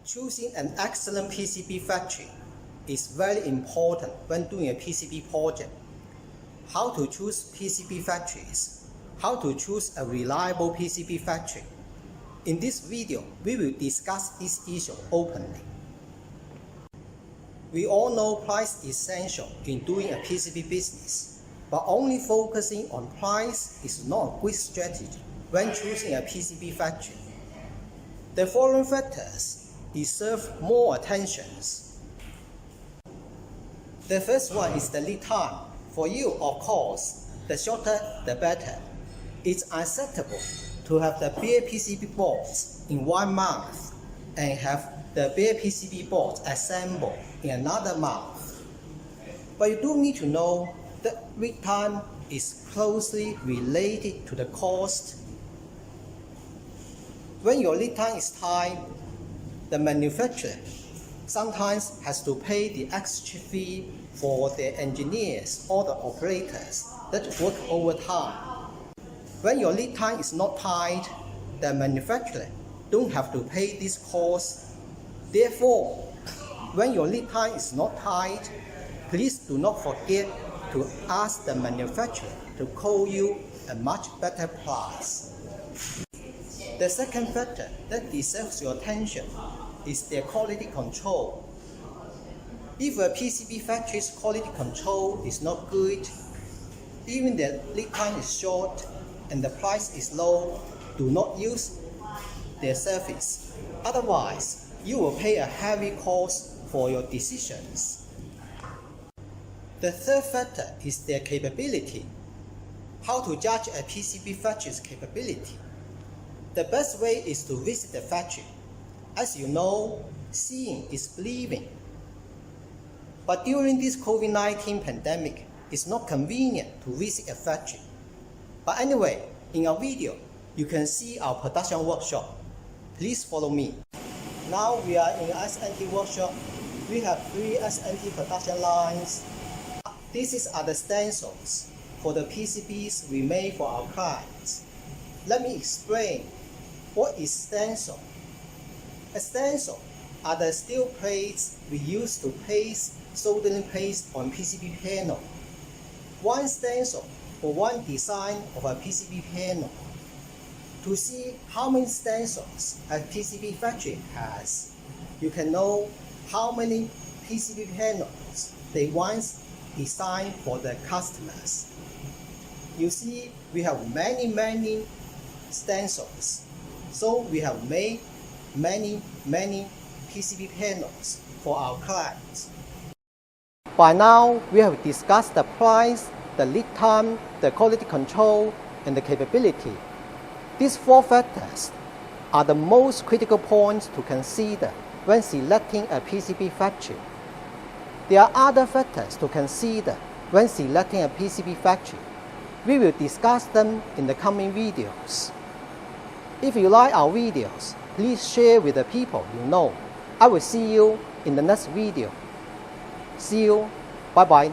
Choosing an excellent PCB factory is very important when doing a PCB project. How to choose PCB factories? How to choose a reliable PCB factory? In this video, we will discuss this issue openly. We all know price is essential in doing a PCB business, but only focusing on price is not a good strategy when choosing a PCB factory. The following factors deserve more attention. The first one is the lead time. For you, of course, the shorter the better. It's acceptable to have the bare PCB boards in 1 month and have the bare PCB boards assembled in another month. But you do need to know that lead time is closely related to the cost. When your lead time is tight, the manufacturer sometimes has to pay the extra fee for the engineers or the operators that work overtime. When your lead time is not tight, the manufacturer don't have to pay this cost. Therefore, when your lead time is not tight, please do not forget to ask the manufacturer to quote you a much better price. The second factor that deserves your attention is their quality control. If a PCB factory's quality control is not good, even the lead time is short and the price is low, do not use their service. Otherwise, you will pay a heavy cost for your decisions. The third factor is their capability. How to judge a PCB factory's capability? The best way is to visit the factory. As you know, seeing is believing. But during this COVID-19 pandemic, it's not convenient to visit a factory. But anyway, in our video, you can see our production workshop. Please follow me. Now we are in SNT workshop. We have 3 SNT production lines. These are the stencils for the PCBs we made for our clients. Let me explain what is stencil. A stencil are the steel plates we use to paste soldering paste on PCB panel. One stencil for one design of a PCB panel. To see how many stencils a PCB factory has, you can know how many PCB panels they once designed for the customers. You see, we have many stencils. So we have made many PCB panels for our clients. By now, we have discussed the price, the lead time, the quality control, and the capability. These 4 factors are the most critical points to consider when selecting a PCB factory. There are other factors to consider when selecting a PCB factory. We will discuss them in the coming videos. If you like our videos, please share with the people you know. I will see you in the next video. See you. Bye-bye.